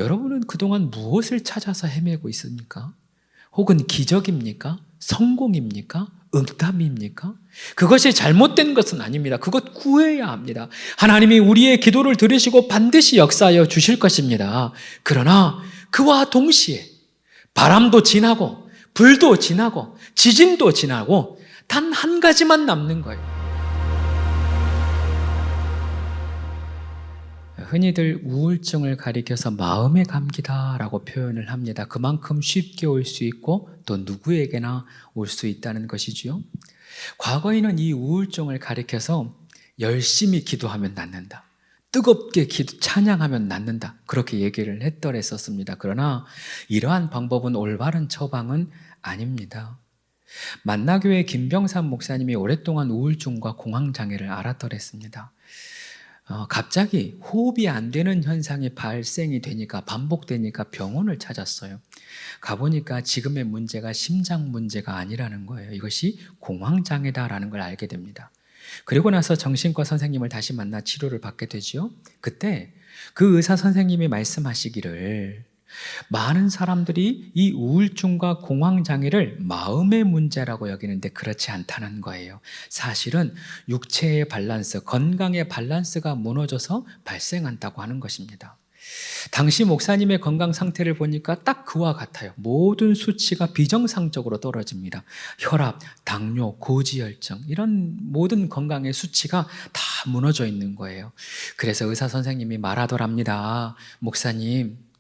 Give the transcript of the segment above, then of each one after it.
여러분은 그동안 무엇을 찾아서 헤매고 있습니까? 혹은 기적입니까? 성공입니까? 응답입니까? 그것이 잘못된 것은 아닙니다. 그것 구해야 합니다. 하나님이 우리의 기도를 들으시고 반드시 역사하여 주실 것입니다. 그러나 그와 동시에 바람도 지나고 불도 지나고 지진도 지나고 단 한 가지만 남는 거예요. 흔히들 우울증을 가리켜서 마음의 감기다라고 표현을 합니다. 그만큼 쉽게 올 수 있고 또 누구에게나 올 수 있다는 것이지요. 과거에는 이 우울증을 가리켜서 열심히 기도하면 낫는다, 뜨겁게 찬양하면 낫는다, 그렇게 얘기를 했더랬었습니다. 그러나 이러한 방법은 올바른 처방은 아닙니다. 만나교회 김병삼 목사님이 오랫동안 우울증과 공황장애를 앓았더랬습니다. 갑자기 호흡이 안 되는 현상이 발생이 되니까, 반복되니까 병원을 찾았어요. 가보니까 지금의 문제가 심장 문제가 아니라는 거예요. 이것이 공황장애다라는 걸 알게 됩니다. 그리고 나서 정신과 선생님을 다시 만나 치료를 받게 되죠. 그때 그 의사 선생님이 말씀하시기를, 많은 사람들이 이 우울증과 공황장애를 마음의 문제라고 여기는데 그렇지 않다는 거예요. 사실은 육체의 밸런스, 건강의 밸런스가 무너져서 발생한다고 하는 것입니다. 당시 목사님의 건강 상태를 보니까 딱 그와 같아요. 모든 수치가 비정상적으로 떨어집니다. 혈압, 당뇨, 고지혈증, 이런 모든 건강의 수치가 다 무너져 있는 거예요. 그래서 의사 선생님이 말하더랍니다. 목사님,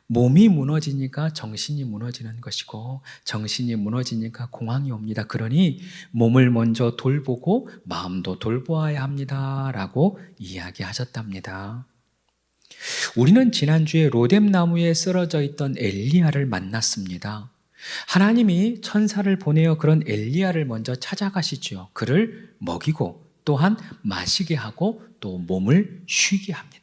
몸이 무너지니까 정신이 무너지는 것이고 정신이 무너지니까 공황이 옵니다. 그러니 몸을 먼저 돌보고 마음도 돌보아야 합니다 라고 이야기하셨답니다. 우리는 지난주에 로뎀나무에 쓰러져 있던 엘리야를 만났습니다. 하나님이 천사를 보내어 그런 엘리야를 먼저 찾아가시죠. 그를 먹이고 또한 마시게 하고 또 몸을 쉬게 합니다.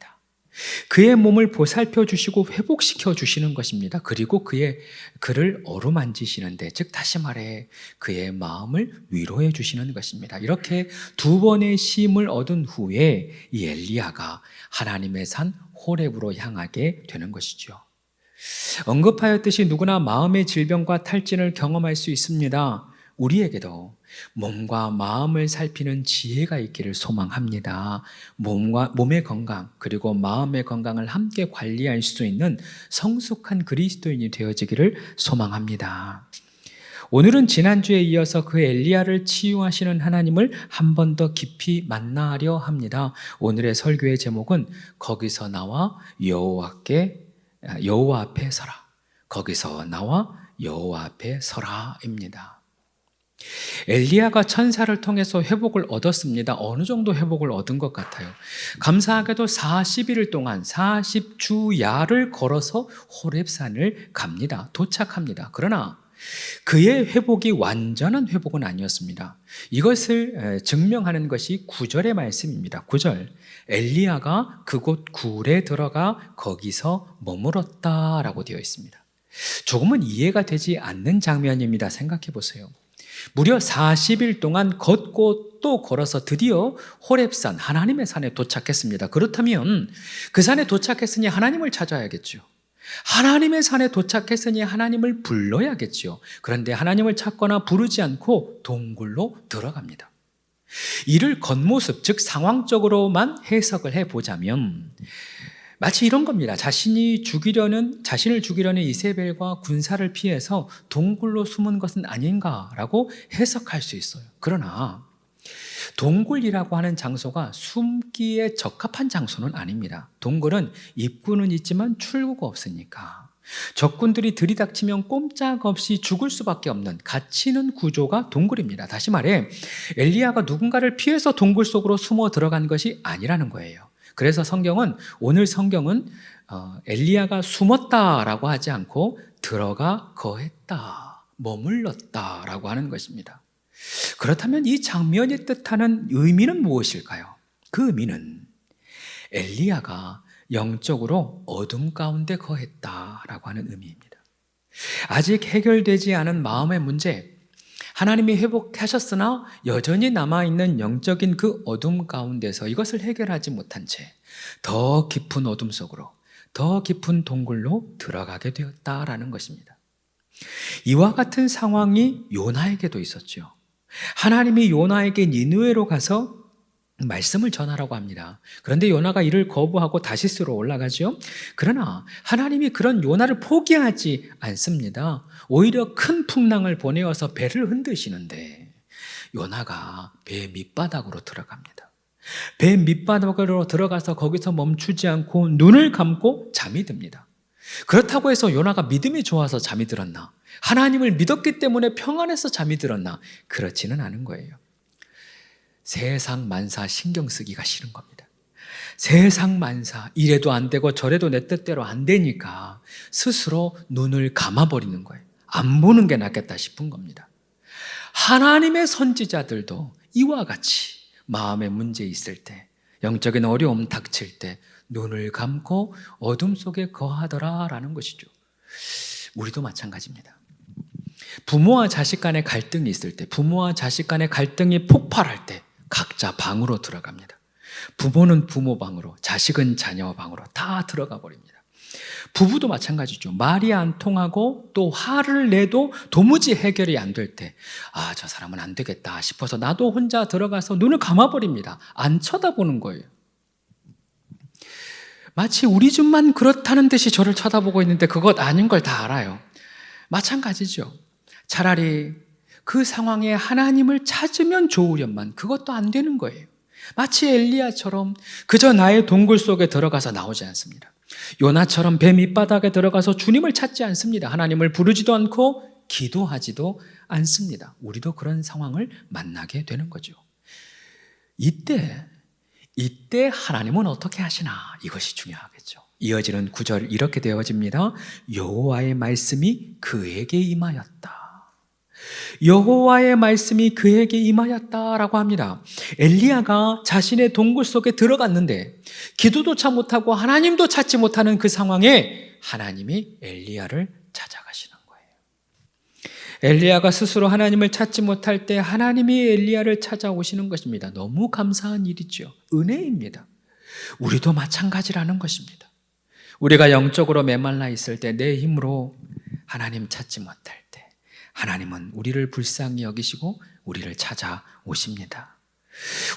그의 몸을 보살펴 주시고 회복시켜 주시는 것입니다. 그리고 그를 어루만지시는데, 즉 다시 말해 그의 마음을 위로해 주시는 것입니다. 이렇게 두 번의 쉼을 얻은 후에 이 엘리야가 하나님의 산 호렙으로 향하게 되는 것이죠. 언급하였듯이 누구나 마음의 질병과 탈진을 경험할 수 있습니다. 우리에게도 몸과 마음을 살피는 지혜가 있기를 소망합니다. 몸의 건강 그리고 마음의 건강을 함께 관리할 수 있는 성숙한 그리스도인이 되어지기를 소망합니다. 오늘은 지난주에 이어서 그 엘리야를 치유하시는 하나님을 한 번 더 깊이 만나려 합니다. 오늘의 설교의 제목은 거기서 나와 여호와 앞에 서라. 거기서 나와 여호와 앞에 서라입니다. 엘리야가 천사를 통해서 회복을 얻었습니다. 어느 정도 회복을 얻은 것 같아요. 감사하게도 40일 동안 40주야를 걸어서 호렙산을 갑니다. 도착합니다. 그러나 그의 회복이 완전한 회복은 아니었습니다. 이것을 증명하는 것이 9절의 말씀입니다. 9절, 엘리야가 그곳 굴에 들어가 거기서 머물었다라고 되어 있습니다. 조금은 이해가 되지 않는 장면입니다. 생각해 보세요. 무려 40일 동안 걷고 또 걸어서 드디어 호렙산, 하나님의 산에 도착했습니다. 그렇다면 그 산에 도착했으니 하나님을 찾아야겠죠. 하나님의 산에 도착했으니 하나님을 불러야겠죠. 그런데 하나님을 찾거나 부르지 않고 동굴로 들어갑니다. 이를 겉모습, 즉 상황적으로만 해석을 해보자면 마치 이런 겁니다. 자신을 죽이려는 이세벨과 군사를 피해서 동굴로 숨은 것은 아닌가라고 해석할 수 있어요. 그러나 동굴이라고 하는 장소가 숨기에 적합한 장소는 아닙니다. 동굴은 입구는 있지만 출구가 없으니까 적군들이 들이닥치면 꼼짝없이 죽을 수밖에 없는 갇히는 구조가 동굴입니다. 다시 말해 엘리야가 누군가를 피해서 동굴 속으로 숨어 들어간 것이 아니라는 거예요. 그래서 오늘 성경은 엘리야가 숨었다라고 하지 않고 들어가 거했다, 머물렀다라고 하는 것입니다. 그렇다면 이 장면이 뜻하는 의미는 무엇일까요? 그 의미는 엘리야가 영적으로 어둠 가운데 거했다라고 하는 의미입니다. 아직 해결되지 않은 마음의 문제, 하나님이 회복하셨으나 여전히 남아있는 영적인 그 어둠 가운데서 이것을 해결하지 못한 채 더 깊은 어둠 속으로, 더 깊은 동굴로 들어가게 되었다라는 것입니다. 이와 같은 상황이 요나에게도 있었죠. 하나님이 요나에게 니느웨로 가서 말씀을 전하라고 합니다. 그런데 요나가 이를 거부하고 다시스로 올라가죠. 그러나 하나님이 그런 요나를 포기하지 않습니다. 오히려 큰 풍랑을 보내어서 배를 흔드시는데 요나가 배 밑바닥으로 들어갑니다. 배 밑바닥으로 들어가서 거기서 멈추지 않고 눈을 감고 잠이 듭니다. 그렇다고 해서 요나가 믿음이 좋아서 잠이 들었나? 하나님을 믿었기 때문에 평안해서 잠이 들었나? 그렇지는 않은 거예요. 세상 만사 신경 쓰기가 싫은 겁니다. 세상 만사 이래도 안 되고 저래도 내 뜻대로 안 되니까 스스로 눈을 감아버리는 거예요. 안 보는 게 낫겠다 싶은 겁니다. 하나님의 선지자들도 이와 같이 마음에 문제 있을 때, 영적인 어려움 닥칠 때 눈을 감고 어둠 속에 거하더라라는 것이죠. 우리도 마찬가지입니다. 부모와 자식 간의 갈등이 있을 때, 부모와 자식 간의 갈등이 폭발할 때 각자 방으로 들어갑니다. 부모는 부모 방으로, 자식은 자녀 방으로 다 들어가 버립니다. 부부도 마찬가지죠. 말이 안 통하고 또 화를 내도 도무지 해결이 안 될 때, 저 사람은 안 되겠다 싶어서 나도 혼자 들어가서 눈을 감아버립니다. 안 쳐다보는 거예요. 마치 우리 집만 그렇다는 듯이 저를 쳐다보고 있는데 그것 아닌 걸 다 알아요. 마찬가지죠. 차라리 그 상황에 하나님을 찾으면 좋으련만 그것도 안 되는 거예요. 마치 엘리야처럼 그저 나의 동굴 속에 들어가서 나오지 않습니다. 요나처럼 배 밑바닥에 들어가서 주님을 찾지 않습니다. 하나님을 부르지도 않고 기도하지도 않습니다. 우리도 그런 상황을 만나게 되는 거죠. 이때 하나님은 어떻게 하시나? 이것이 중요하겠죠. 이어지는 구절 이렇게 되어집니다. 여호와의 말씀이 그에게 임하였다. 여호와의 말씀이 그에게 임하였다라고 합니다. 엘리야가 자신의 동굴 속에 들어갔는데 기도조차 못하고 하나님도 찾지 못하는 그 상황에 하나님이 엘리야를 찾아가시는 거예요. 엘리야가 스스로 하나님을 찾지 못할 때 하나님이 엘리야를 찾아오시는 것입니다. 너무 감사한 일이죠. 은혜입니다. 우리도 마찬가지라는 것입니다. 우리가 영적으로 메말라 있을 때 내 힘으로 하나님 찾지 못할 때 하나님은 우리를 불쌍히 여기시고 우리를 찾아오십니다.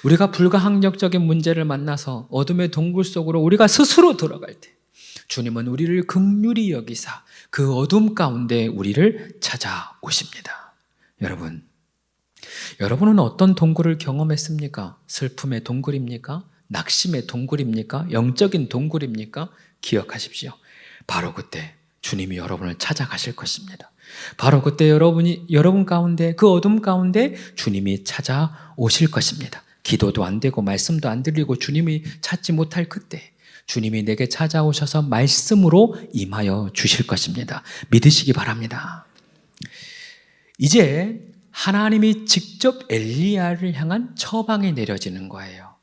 우리가 불가항력적인 문제를 만나서 어둠의 동굴 속으로 우리가 스스로 들어갈 때 주님은 우리를 긍휼히 여기사 그 어둠 가운데 우리를 찾아오십니다. 여러분은 어떤 동굴을 경험했습니까? 슬픔의 동굴입니까? 낙심의 동굴입니까? 영적인 동굴입니까? 기억하십시오. 바로 그때 주님이 여러분을 찾아가실 것입니다. 바로 그때 여러분 가운데 그 어둠 가운데 주님이 찾아오실 것입니다. 기도도 안 되고 말씀도 안 들리고 주님이 찾지 못할 그때 주님이 내게 찾아오셔서 말씀으로 임하여 주실 것입니다. 믿으시기 바랍니다. 이제 하나님이 직접 엘리야를 향한 처방이 내려지는 거예요.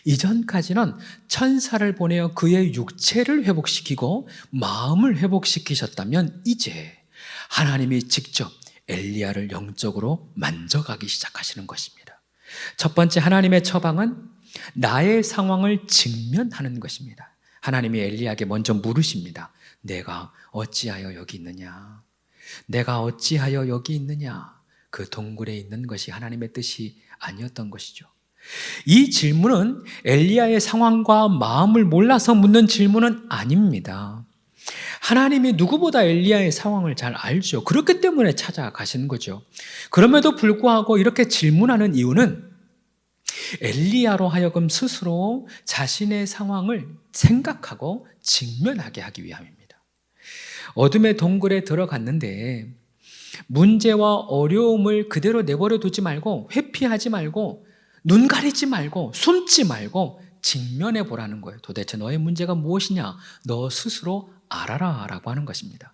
이전까지는 천사를 보내어 그의 육체를 회복시키고 마음을 회복시키셨다면 이제 하나님이 직접 엘리야를 영적으로 만져가기 시작하시는 것입니다. 첫 번째 하나님의 처방은 나의 상황을 직면하는 것입니다. 하나님이 엘리야에게 먼저 물으십니다. 내가 어찌하여 여기 있느냐? 내가 어찌하여 여기 있느냐? 그 동굴에 있는 것이 하나님의 뜻이 아니었던 것이죠. 이 질문은 엘리야의 상황과 마음을 몰라서 묻는 질문은 아닙니다. 하나님이 누구보다 엘리야의 상황을 잘 알죠. 그렇기 때문에 찾아가시는 거죠. 그럼에도 불구하고 이렇게 질문하는 이유는 엘리야로 하여금 스스로 자신의 상황을 생각하고 직면하게 하기 위함입니다. 어둠의 동굴에 들어갔는데 문제와 어려움을 그대로 내버려 두지 말고 회피하지 말고 눈 가리지 말고 숨지 말고 직면해 보라는 거예요. 도대체 너의 문제가 무엇이냐? 너 스스로 알아라 라고 하는 것입니다.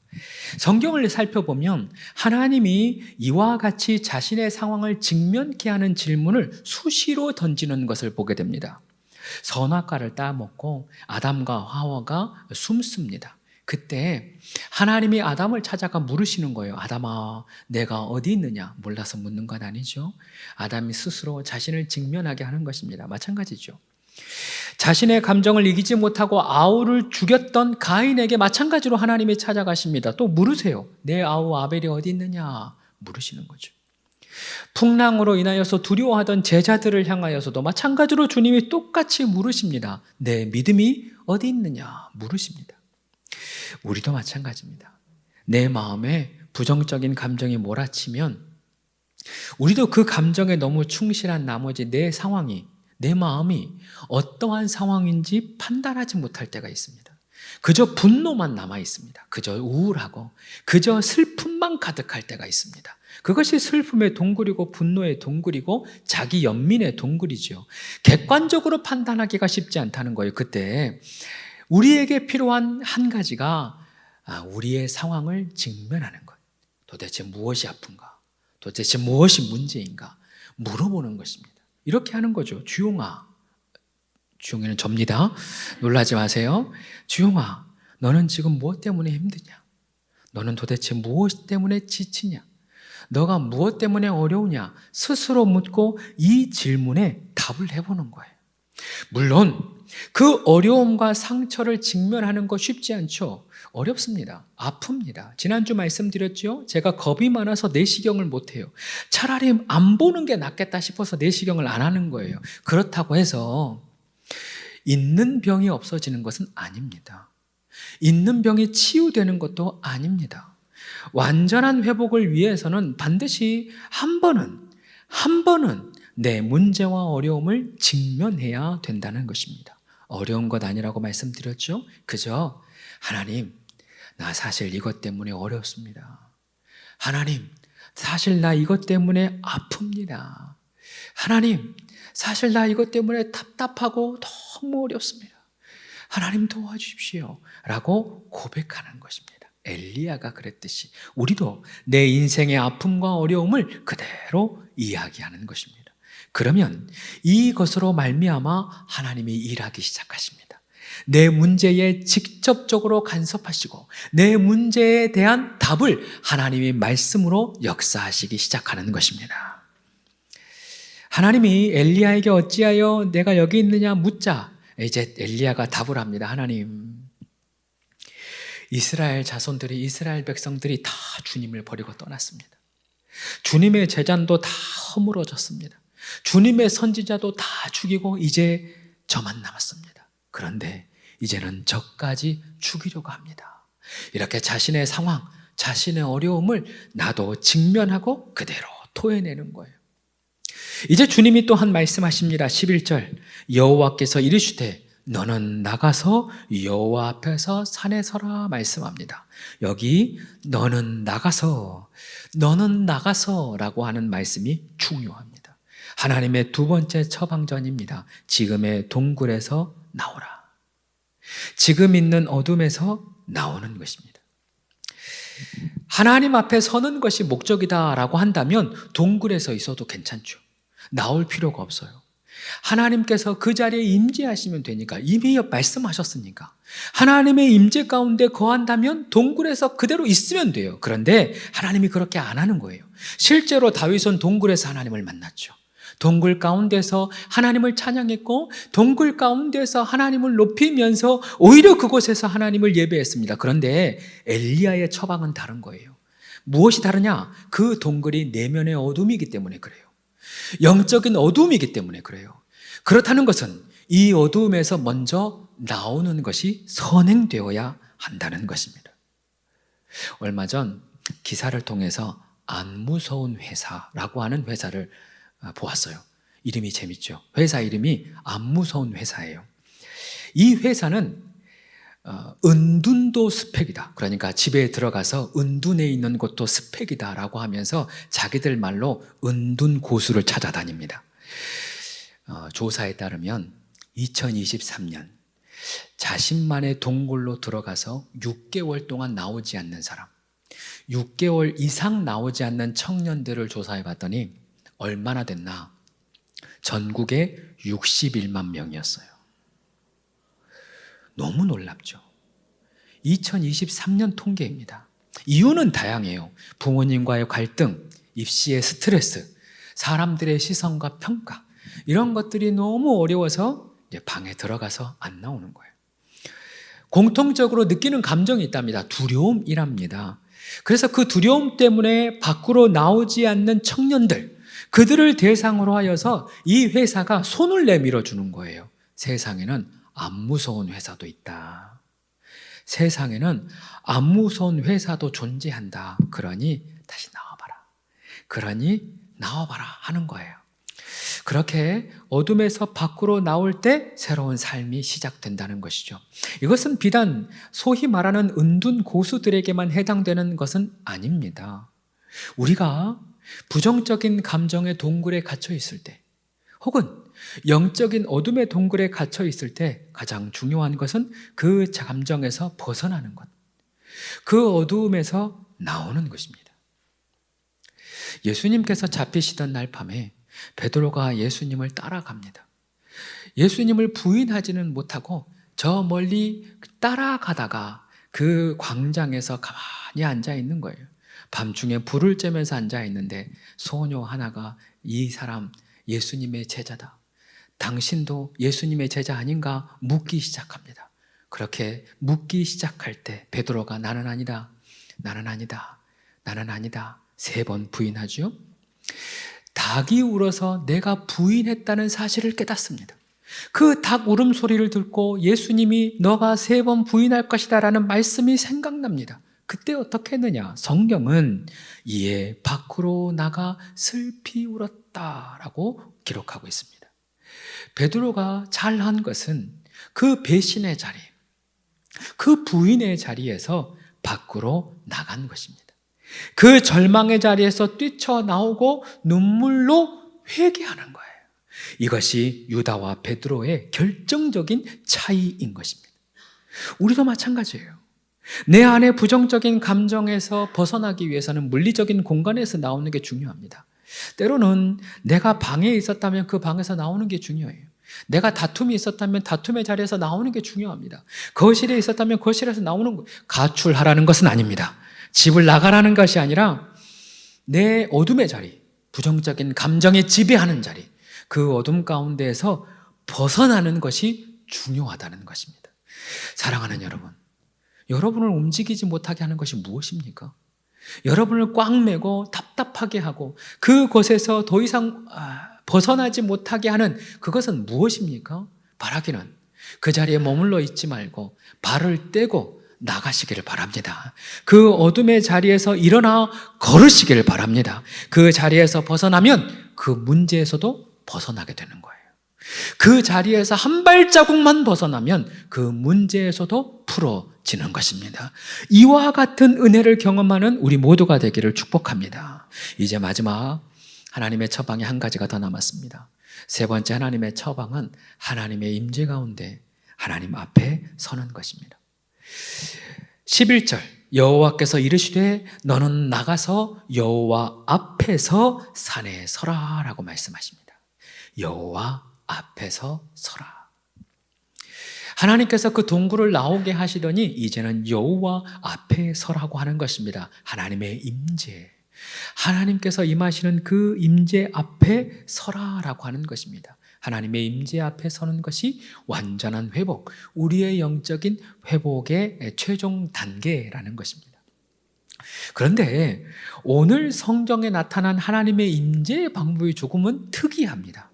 성경을 살펴보면 하나님이 이와 같이 자신의 상황을 직면케 하는 질문을 수시로 던지는 것을 보게 됩니다. 선악과를 따먹고 아담과 하와가 숨습니다. 그때 하나님이 아담을 찾아가 물으시는 거예요. 아담아, 내가 어디 있느냐? 몰라서 묻는 건 아니죠. 아담이 스스로 자신을 직면하게 하는 것입니다. 마찬가지죠. 자신의 감정을 이기지 못하고 아우를 죽였던 가인에게 마찬가지로 하나님이 찾아가십니다. 또 물으세요. 내 아우 아벨이 어디 있느냐 물으시는 거죠. 풍랑으로 인하여서 두려워하던 제자들을 향하여서도 마찬가지로 주님이 똑같이 물으십니다. 내 믿음이 어디 있느냐 물으십니다. 우리도 마찬가지입니다. 내 마음에 부정적인 감정이 몰아치면 우리도 그 감정에 너무 충실한 나머지 내 상황이, 내 마음이 어떠한 상황인지 판단하지 못할 때가 있습니다. 그저 분노만 남아 있습니다. 그저 우울하고 그저 슬픔만 가득할 때가 있습니다. 그것이 슬픔의 동굴이고 분노의 동굴이고 자기 연민의 동굴이죠. 객관적으로 판단하기가 쉽지 않다는 거예요. 그때 우리에게 필요한 한 가지가 우리의 상황을 직면하는 것. 도대체 무엇이 아픈가? 도대체 무엇이 문제인가? 물어보는 것입니다. 이렇게 하는 거죠. 주용아, 주용이는 접니다. 놀라지 마세요. 주용아, 너는 지금 무엇 때문에 힘드냐? 너는 도대체 무엇 때문에 지치냐? 너가 무엇 때문에 어려우냐? 스스로 묻고 이 질문에 답을 해보는 거예요. 물론 그 어려움과 상처를 직면하는 거 쉽지 않죠. 어렵습니다. 아픕니다. 지난주 말씀드렸죠. 제가 겁이 많아서 내시경을 못해요. 차라리 안 보는 게 낫겠다 싶어서 내시경을 안 하는 거예요. 그렇다고 해서 있는 병이 없어지는 것은 아닙니다. 있는 병이 치유되는 것도 아닙니다. 완전한 회복을 위해서는 반드시 한 번은 내 문제와 어려움을 직면해야 된다는 것입니다. 어려운 것 아니라고 말씀드렸죠? 그저 하나님, 나 사실 이것 때문에 어렵습니다. 하나님, 사실 나 이것 때문에 아픕니다. 하나님, 사실 나 이것 때문에 답답하고 너무 어렵습니다. 하나님 도와주십시오. 라고 고백하는 것입니다. 엘리야가 그랬듯이 우리도 내 인생의 아픔과 어려움을 그대로 이야기하는 것입니다. 그러면 이것으로 말미암아 하나님이 일하기 시작하십니다. 내 문제에 직접적으로 간섭하시고 내 문제에 대한 답을 하나님이 말씀으로 역사하시기 시작하는 것입니다. 하나님이 엘리야에게 어찌하여 내가 여기 있느냐 묻자 이제 엘리야가 답을 합니다. 하나님, 이스라엘 자손들이, 이스라엘 백성들이 다 주님을 버리고 떠났습니다. 주님의 제잔도 다 허물어졌습니다. 주님의 선지자도 다 죽이고 이제 저만 남았습니다. 그런데 이제는 저까지 죽이려고 합니다. 이렇게 자신의 상황, 자신의 어려움을 나도 직면하고 그대로 토해내는 거예요. 이제 주님이 또 한 말씀하십니다. 11절 여호와께서 이르시되 너는 나가서 여호와 앞에서 산에 서라 말씀합니다. 여기 너는 나가서라고 하는 말씀이 중요합니다. 하나님의 두 번째 처방전입니다. 지금의 동굴에서 나오라. 지금 있는 어둠에서 나오는 것입니다. 하나님 앞에 서는 것이 목적이다라고 한다면 동굴에서 있어도 괜찮죠. 나올 필요가 없어요. 하나님께서 그 자리에 임재하시면 되니까, 이미 말씀하셨으니까. 하나님의 임재 가운데 거한다면 동굴에서 그대로 있으면 돼요. 그런데 하나님이 그렇게 안 하는 거예요. 실제로 다윗은 동굴에서 하나님을 만났죠. 동굴 가운데서 하나님을 찬양했고 동굴 가운데서 하나님을 높이면서 오히려 그곳에서 하나님을 예배했습니다. 그런데 엘리야의 처방은 다른 거예요. 무엇이 다르냐? 그 동굴이 내면의 어둠이기 때문에 그래요. 영적인 어둠이기 때문에 그래요. 그렇다는 것은 이 어둠에서 먼저 나오는 것이 선행되어야 한다는 것입니다. 얼마 전 기사를 통해서 안 무서운 회사라고 하는 회사를 보았어요. 이름이 재밌죠. 회사 이름이 안 무서운 회사예요. 이 회사는 은둔도 스펙이다. 그러니까 집에 들어가서 은둔해 있는 곳도 스펙이다라고 하면서 자기들 말로 은둔 고수를 찾아다닙니다. 조사에 따르면 2023년 자신만의 동굴로 들어가서 6개월 동안 나오지 않는 사람, 6개월 이상 나오지 않는 청년들을 조사해 봤더니 얼마나 됐나? 전국에 61만 명이었어요. 너무 놀랍죠. 2023년 통계입니다. 이유는 다양해요. 부모님과의 갈등, 입시의 스트레스, 사람들의 시선과 평가, 이런 것들이 너무 어려워서 이제 방에 들어가서 안 나오는 거예요. 공통적으로 느끼는 감정이 있답니다. 두려움이랍니다. 그래서 그 두려움 때문에 밖으로 나오지 않는 청년들, 그들을 대상으로 하여서 이 회사가 손을 내밀어 주는 거예요. 세상에는 안 무서운 회사도 있다. 세상에는 안 무서운 회사도 존재한다. 그러니 다시 나와봐라. 그러니 나와봐라 하는 거예요. 그렇게 어둠에서 밖으로 나올 때 새로운 삶이 시작된다는 것이죠. 이것은 비단 소위 말하는 은둔 고수들에게만 해당되는 것은 아닙니다. 우리가 부정적인 감정의 동굴에 갇혀 있을 때, 혹은 영적인 어둠의 동굴에 갇혀 있을 때 가장 중요한 것은 그 감정에서 벗어나는 것, 그 어두움에서 나오는 것입니다. 예수님께서 잡히시던 날 밤에 베드로가 예수님을 따라갑니다. 예수님을 부인하지는 못하고 저 멀리 따라가다가 그 광장에서 가만히 앉아 있는 거예요. 밤중에 불을 쬐면서 앉아 있는데 소녀 하나가 이 사람 예수님의 제자다, 당신도 예수님의 제자 아닌가 묻기 시작합니다. 그렇게 묻기 시작할 때 베드로가 나는 아니다, 나는 아니다, 나는 아니다 3번 부인하죠. 닭이 울어서 내가 부인했다는 사실을 깨닫습니다. 그 닭 울음소리를 듣고 예수님이 너가 3번 부인할 것이다 라는 말씀이 생각납니다. 그때 어떻게 했느냐? 성경은 이에 밖으로 나가 슬피 울었다라고 기록하고 있습니다. 베드로가 잘한 것은 그 배신의 자리, 그 부인의 자리에서 밖으로 나간 것입니다. 그 절망의 자리에서 뛰쳐나오고 눈물로 회개하는 거예요. 이것이 유다와 베드로의 결정적인 차이인 것입니다. 우리도 마찬가지예요. 내 안에 부정적인 감정에서 벗어나기 위해서는 물리적인 공간에서 나오는 게 중요합니다. 때로는 내가 방에 있었다면 그 방에서 나오는 게 중요해요. 내가 다툼이 있었다면 다툼의 자리에서 나오는 게 중요합니다. 거실에 있었다면 거실에서 나오는 거, 가출하라는 것은 아닙니다. 집을 나가라는 것이 아니라 내 어둠의 자리, 부정적인 감정에 지배하는 자리, 그 어둠 가운데에서 벗어나는 것이 중요하다는 것입니다. 사랑하는 여러분, 여러분을 움직이지 못하게 하는 것이 무엇입니까? 여러분을 꽉 매고 답답하게 하고 그곳에서 더 이상 벗어나지 못하게 하는 그것은 무엇입니까? 바라기는 그 자리에 머물러 있지 말고 발을 떼고 나가시기를 바랍니다. 그 어둠의 자리에서 일어나 걸으시기를 바랍니다. 그 자리에서 벗어나면 그 문제에서도 벗어나게 되는 거예요. 그 자리에서 한 발자국만 벗어나면 그 문제에서도 풀어지는 것입니다. 이와 같은 은혜를 경험하는 우리 모두가 되기를 축복합니다. 이제 마지막 하나님의 처방이 한 가지가 더 남았습니다. 3번째 하나님의 처방은 하나님의 임재 가운데 하나님 앞에 서는 것입니다. 11절 여호와께서 이르시되 너는 나가서 여호와 앞에서 산에 서라 라고 말씀하십니다. 여호와 앞에서 서라. 하나님께서 그 동굴을 나오게 하시더니 이제는 여호와 앞에 서라고 하는 것입니다. 하나님의 임재, 하나님께서 임하시는 그 임재 앞에 서라라고 하는 것입니다. 하나님의 임재 앞에 서는 것이 완전한 회복, 우리의 영적인 회복의 최종 단계라는 것입니다. 그런데 오늘 성경에 나타난 하나님의 임재의 방법이 조금은 특이합니다.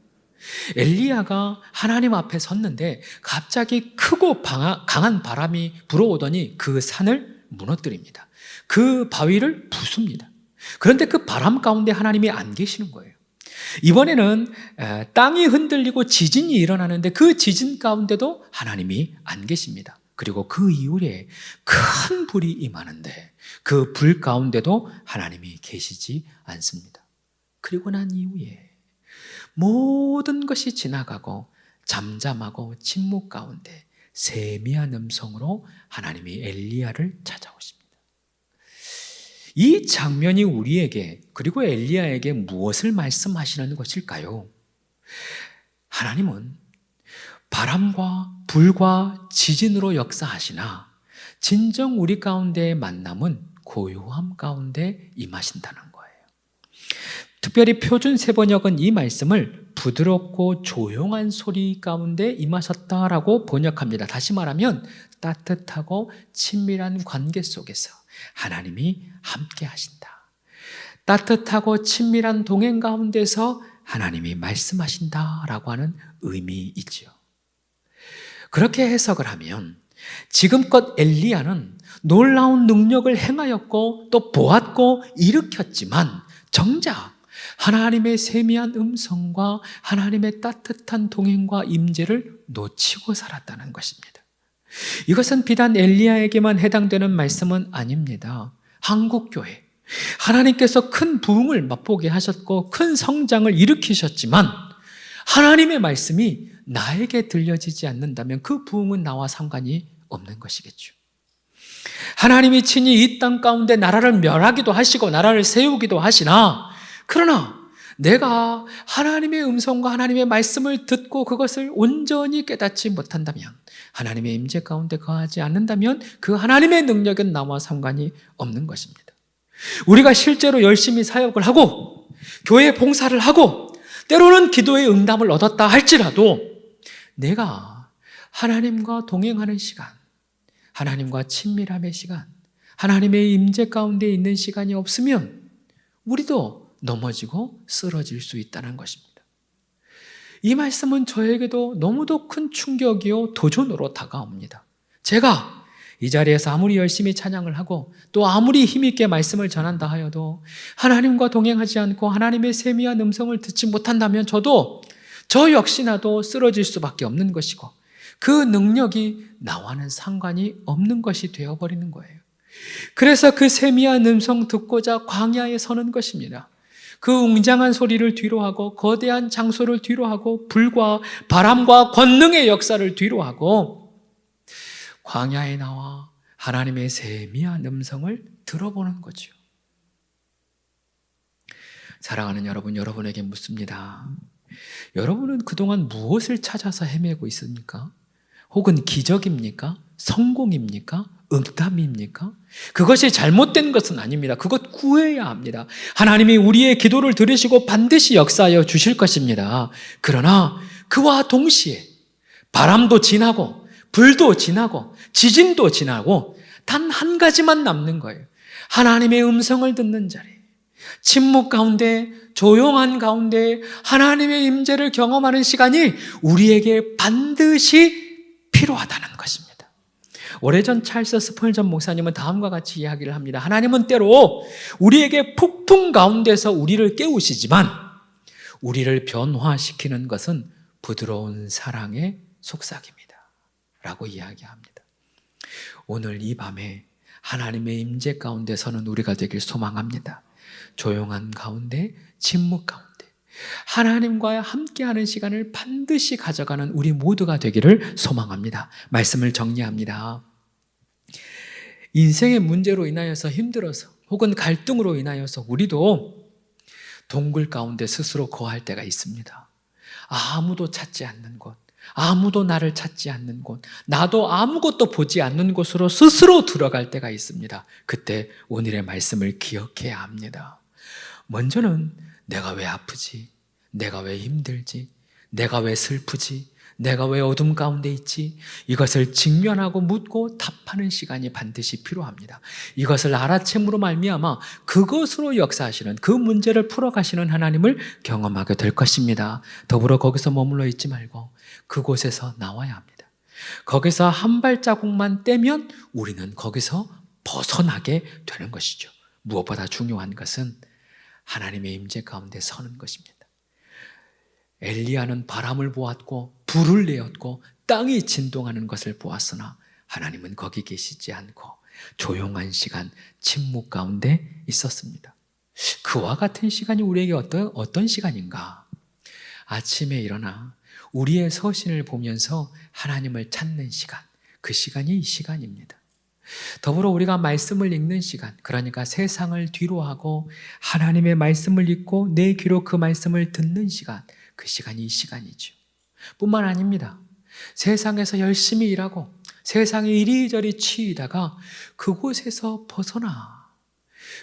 엘리야가 하나님 앞에 섰는데 갑자기 크고 강한 바람이 불어오더니 그 산을 무너뜨립니다. 그 바위를 부숩니다. 그런데 그 바람 가운데 하나님이 안 계시는 거예요. 이번에는 땅이 흔들리고 지진이 일어나는데 그 지진 가운데도 하나님이 안 계십니다. 그리고 그 이후에 큰 불이 임하는데 그 불 가운데도 하나님이 계시지 않습니다. 그리고 난 이후에 모든 것이 지나가고 잠잠하고 침묵 가운데 세미한 음성으로 하나님이 엘리야를 찾아오십니다. 이 장면이 우리에게 그리고 엘리야에게 무엇을 말씀하시는 것일까요? 하나님은 바람과 불과 지진으로 역사하시나 진정 우리 가운데의 만남은 고요함 가운데 임하신다는 거예요. 특별히 표준 세번역은 이 말씀을 부드럽고 조용한 소리 가운데 임하셨다라고 번역합니다. 다시 말하면 따뜻하고 친밀한 관계 속에서 하나님이 함께 하신다. 따뜻하고 친밀한 동행 가운데서 하나님이 말씀하신다라고 하는 의미이지요. 그렇게 해석을 하면 지금껏 엘리야는 놀라운 능력을 행하였고 또 보았고 일으켰지만 정작 하나님의 세미한 음성과 하나님의 따뜻한 동행과 임재를 놓치고 살았다는 것입니다. 이것은 비단 엘리야에게만 해당되는 말씀은 아닙니다. 한국교회, 하나님께서 큰 부흥을 맛보게 하셨고 큰 성장을 일으키셨지만 하나님의 말씀이 나에게 들려지지 않는다면 그 부흥은 나와 상관이 없는 것이겠죠. 하나님이 친히 이 땅 가운데 나라를 멸하기도 하시고 나라를 세우기도 하시나, 그러나 내가 하나님의 음성과 하나님의 말씀을 듣고 그것을 온전히 깨닫지 못한다면, 하나님의 임재 가운데 거하지 않는다면 그 하나님의 능력은 나와 상관이 없는 것입니다. 우리가 실제로 열심히 사역을 하고 교회 봉사를 하고 때로는 기도의 응답을 얻었다 할지라도 내가 하나님과 동행하는 시간, 하나님과 친밀함의 시간, 하나님의 임재 가운데 있는 시간이 없으면 우리도 넘어지고 쓰러질 수 있다는 것입니다. 이 말씀은 저에게도 너무도 큰 충격이요 도전으로 다가옵니다. 제가 이 자리에서 아무리 열심히 찬양을 하고 또 아무리 힘있게 말씀을 전한다 하여도 하나님과 동행하지 않고 하나님의 세미한 음성을 듣지 못한다면 저 역시나도 쓰러질 수밖에 없는 것이고 그 능력이 나와는 상관이 없는 것이 되어버리는 거예요. 그래서 그 세미한 음성 듣고자 광야에 서는 것입니다. 그 웅장한 소리를 뒤로하고 거대한 장소를 뒤로하고 불과 바람과 권능의 역사를 뒤로하고 광야에 나와 하나님의 세미한 음성을 들어보는 거죠. 사랑하는 여러분, 여러분에게 묻습니다. 여러분은 그동안 무엇을 찾아서 헤매고 있습니까? 혹은 기적입니까? 성공입니까? 응답입니까? 그것이 잘못된 것은 아닙니다. 그것 구해야 합니다. 하나님이 우리의 기도를 들으시고 반드시 역사하여 주실 것입니다. 그러나 그와 동시에 바람도 지나고 불도 지나고 지진도 지나고 단 한 가지만 남는 거예요. 하나님의 음성을 듣는 자리, 침묵 가운데 조용한 가운데 하나님의 임재를 경험하는 시간이 우리에게 반드시 필요하다는 것입니다. 오래전 찰스 스펄전 목사님은 다음과 같이 이야기를 합니다. 하나님은 때로 우리에게 폭풍 가운데서 우리를 깨우시지만 우리를 변화시키는 것은 부드러운 사랑의 속삭입니다 라고 이야기합니다. 오늘 이 밤에 하나님의 임재 가운데 서는 우리가 되길 소망합니다. 조용한 가운데, 침묵 가운데 하나님과 함께하는 시간을 반드시 가져가는 우리 모두가 되기를 소망합니다. 말씀을 정리합니다. 인생의 문제로 인하여서 힘들어서 혹은 갈등으로 인하여서 우리도 동굴 가운데 스스로 거할 때가 있습니다. 아무도 찾지 않는 곳, 아무도 나를 찾지 않는 곳, 나도 아무것도 보지 않는 곳으로 스스로 들어갈 때가 있습니다. 그때 오늘의 말씀을 기억해야 합니다. 먼저는 내가 왜 아프지? 내가 왜 힘들지? 내가 왜 슬프지? 내가 왜 어둠 가운데 있지? 이것을 직면하고 묻고 답하는 시간이 반드시 필요합니다. 이것을 알아챈으로 말미암아 그것으로 역사하시는, 그 문제를 풀어가시는 하나님을 경험하게 될 것입니다. 더불어 거기서 머물러 있지 말고 그곳에서 나와야 합니다. 거기서 한 발자국만 떼면 우리는 거기서 벗어나게 되는 것이죠. 무엇보다 중요한 것은 하나님의 임재 가운데 서는 것입니다. 엘리야는 바람을 보았고 불을 내었고 땅이 진동하는 것을 보았으나 하나님은 거기 계시지 않고 조용한 시간, 침묵 가운데 있었습니다. 그와 같은 시간이 우리에게 어떤 시간인가? 아침에 일어나 우리의 서신을 보면서 하나님을 찾는 시간, 그 시간이 이 시간입니다. 더불어 우리가 말씀을 읽는 시간, 그러니까 세상을 뒤로하고 하나님의 말씀을 읽고 내 귀로 그 말씀을 듣는 시간, 그 시간이 이 시간이죠. 뿐만 아닙니다. 세상에서 열심히 일하고 세상에 이리저리 치이다가 그곳에서 벗어나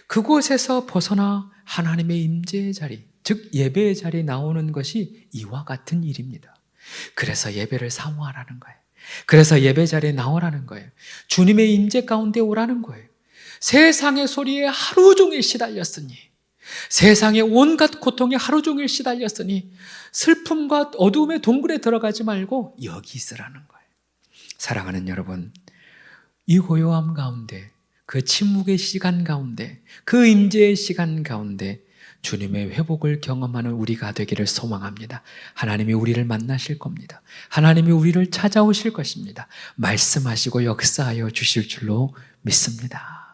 그곳에서 벗어나 하나님의 임재의 자리, 즉 예배의 자리에 나오는 것이 이와 같은 일입니다. 그래서 예배를 사모하라는 거예요. 그래서 예배 자리에 나오라는 거예요. 주님의 임재 가운데 오라는 거예요. 세상의 소리에 하루 종일 시달렸으니, 세상의 온갖 고통에 하루 종일 시달렸으니 슬픔과 어두움의 동굴에 들어가지 말고 여기 있으라는 거예요. 사랑하는 여러분, 이 고요함 가운데, 그 침묵의 시간 가운데, 그 임재의 시간 가운데 주님의 회복을 경험하는 우리가 되기를 소망합니다. 하나님이 우리를 만나실 겁니다. 하나님이 우리를 찾아오실 것입니다. 말씀하시고 역사하여 주실 줄로 믿습니다.